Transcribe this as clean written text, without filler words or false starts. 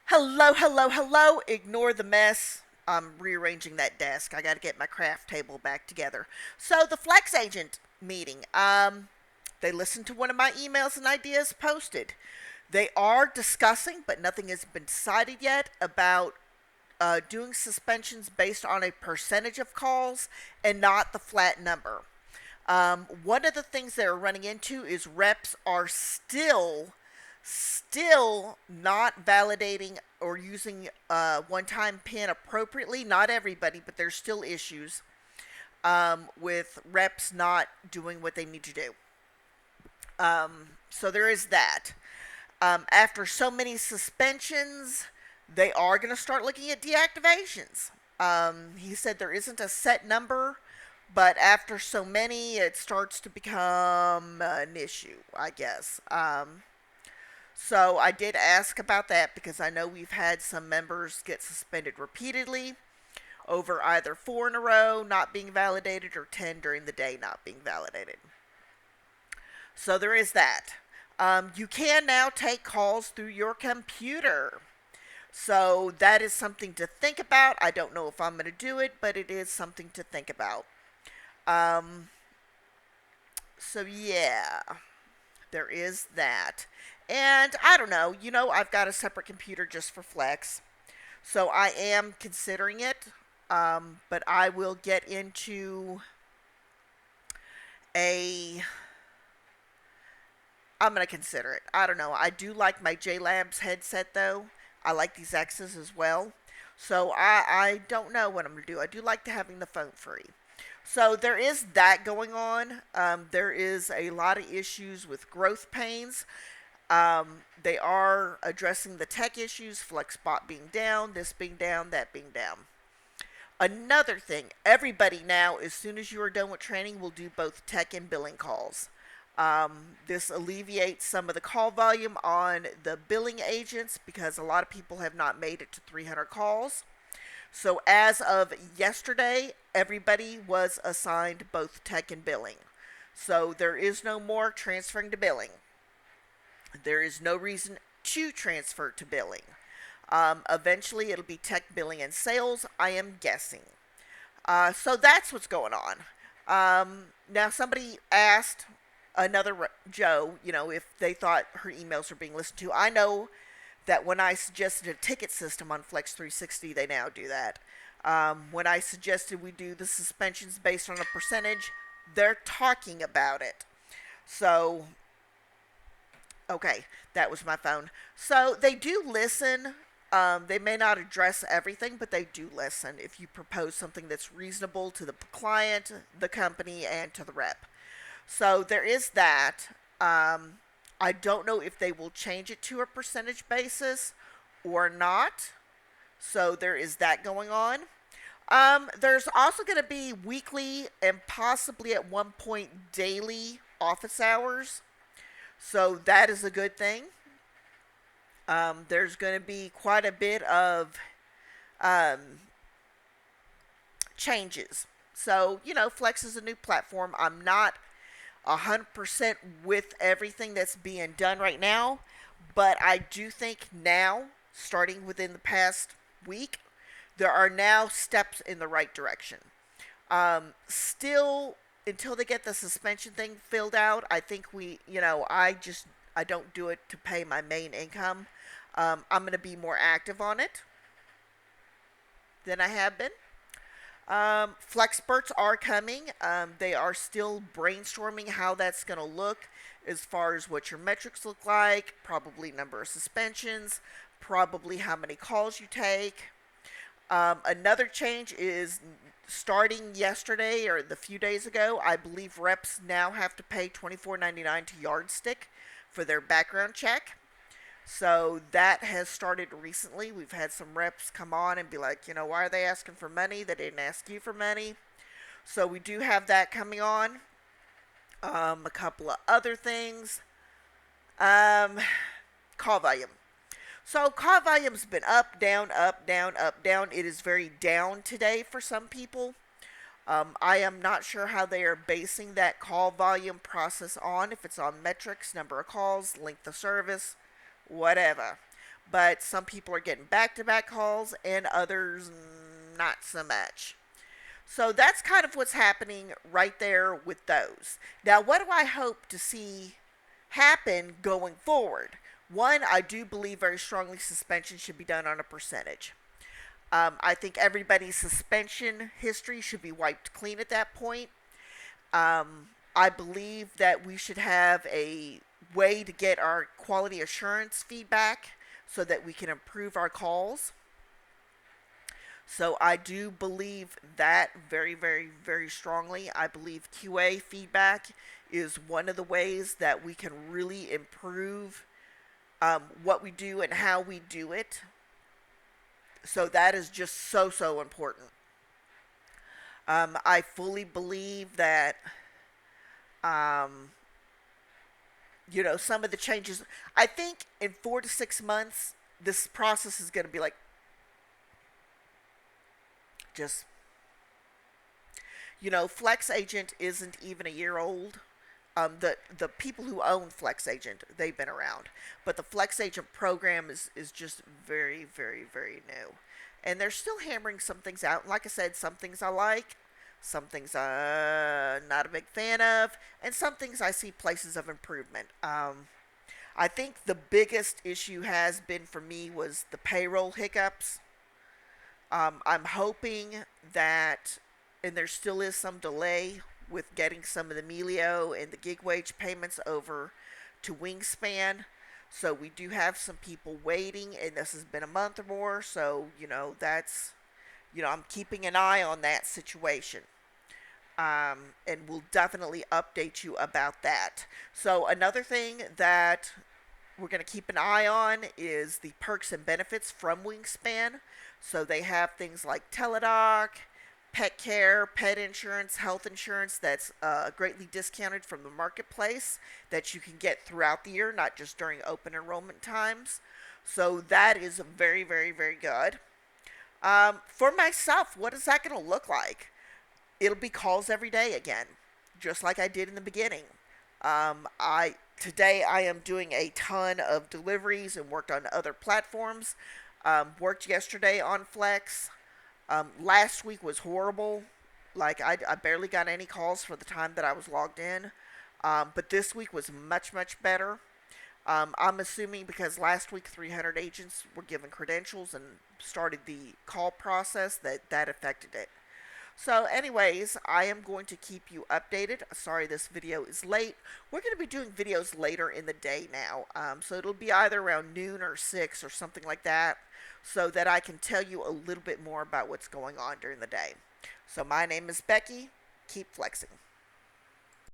Hello, hello, hello. Ignore the mess. I'm rearranging that desk. I got to get my craft table back together. So the Flex Agent meeting. They listened to one of my emails and ideas posted. They are discussing, but nothing has been decided yet about doing suspensions based on a percentage of calls and not the flat number. One of the things they're running into is reps are still not validating or using one-time pin appropriately. Not everybody, but there's still issues with reps not doing what they need to do. So there is that. After so many suspensions, they are going to start looking at deactivations. He said there isn't a set number, but after so many, it starts to become an issue, I guess. So I did ask about that because I know we've had some members get suspended repeatedly over either 4 in a row not being validated or 10 during the day not being validated. So there is that. You can now take calls through your computer. So that is something to think about. I don't know if I'm going to do it, but it is something to think about. Um, so yeah, there is that. And I don't know, I've got a separate computer just for Flex. So I am considering it. But I will get into a. I'm going to consider it. I don't know. I do like my JLabs headset though. I like these X's as well. So I don't know what I'm going to do. I do like to having the phone free. So there is that going on. There is a lot of issues with growth pains. They are addressing the tech issues, FlexBot being down, this being down, that being down. Another thing, everybody now, as soon as you are done with training, will do both tech and billing calls. This alleviates some of the call volume on the billing agents because a lot of people have not made it to 300 calls. So as of yesterday, everybody was assigned both tech and billing. So there is no more transferring to billing. There is no reason to transfer to billing. Eventually, it'll be tech, billing, and sales, I am guessing. So that's what's going on. Now, somebody asked another Joe, if they thought her emails were being listened to. I know that when I suggested a ticket system on Flex 360, they now do that. When I suggested we do the suspensions based on a percentage, they're talking about it. So okay, that was my phone. So they do listen. They may not address everything, but they do listen if you propose something that's reasonable to the client, the company, and to the rep. So there is that. I don't know if they will change it to a percentage basis or not. So there is that going on. There's also going to be weekly and possibly at one point daily office hours. So that is a good thing. There's going to be quite a bit of um, changes. So, Flex is a new platform. I'm not 100% with everything that's being done right now, but I do think now, starting within the past week, there are now steps in the right direction. Still, until they get the suspension thing filled out, I think I don't do it to pay my main income. I'm going to be more active on it than I have been. Flexperts are coming. They are still brainstorming how that's going to look as far as what your metrics look like, probably number of suspensions, probably how many calls you take. Another change is starting yesterday or the few days ago, I believe reps now have to pay $24.99 to Yardstick for their background check. So that has started recently. We've had some reps come on and be like, why are they asking for money? They didn't ask you for money. So we do have that coming on. A couple of other things. Call volume. So call volume's been up, down, up, down, up, down. It is very down today for some people. I am not sure how they are basing that call volume process on, if it's on metrics, number of calls, length of service, whatever. but some people are getting back-to-back calls and others not so much. So that's kind of what's happening right there with those. Now, what do I hope to see happen going forward? One, I do believe very strongly suspension should be done on a percentage. I think everybody's suspension history should be wiped clean at that point. I believe that we should have a way to get our quality assurance feedback so that we can improve our calls. So I do believe that very, very, very strongly. I believe QA feedback is one of the ways that we can really improve what we do and how we do it. So that is just so, so important. I fully believe that, um, some of the changes, I think in 4 to 6 months, this process is going to be like just, Flex Agent isn't even a year old. The people who own Flex Agent, they've been around, but the Flex Agent program is just very, very, very new, and they're still hammering some things out. Like I said, some things I like, some things I'm not a big fan of, and some things I see places of improvement. I think the biggest issue has been for me was the payroll hiccups. I'm hoping that, and there still is some delay with getting some of the Melio and the gig wage payments over to Wingspan. So we do have some people waiting, and this has been a month or more. So, I'm keeping an eye on that situation. And we'll definitely update you about that. So, another thing that we're going to keep an eye on is the perks and benefits from Wingspan. So they have things like Teledoc, pet care, pet insurance, health insurance that's greatly discounted from the marketplace that you can get throughout the year, not just during open enrollment times. So that is very, very, very good. For myself, what is that going to look like? It'll be calls every day again, just like I did in the beginning. Today I am doing a ton of deliveries and worked on other platforms. Worked yesterday on Flex. Last week was horrible. Like I barely got any calls for the time that I was logged in. But this week was much, much better. I'm assuming because last week 300 agents were given credentials and started the call process that affected it. So anyways, I am going to keep you updated. Sorry this video is late. We're going to be doing videos later in the day now. So it'll be either around noon or 6 or something like that, so that I can tell you a little bit more about what's going on during the day. So my name is Becky. Keep flexing.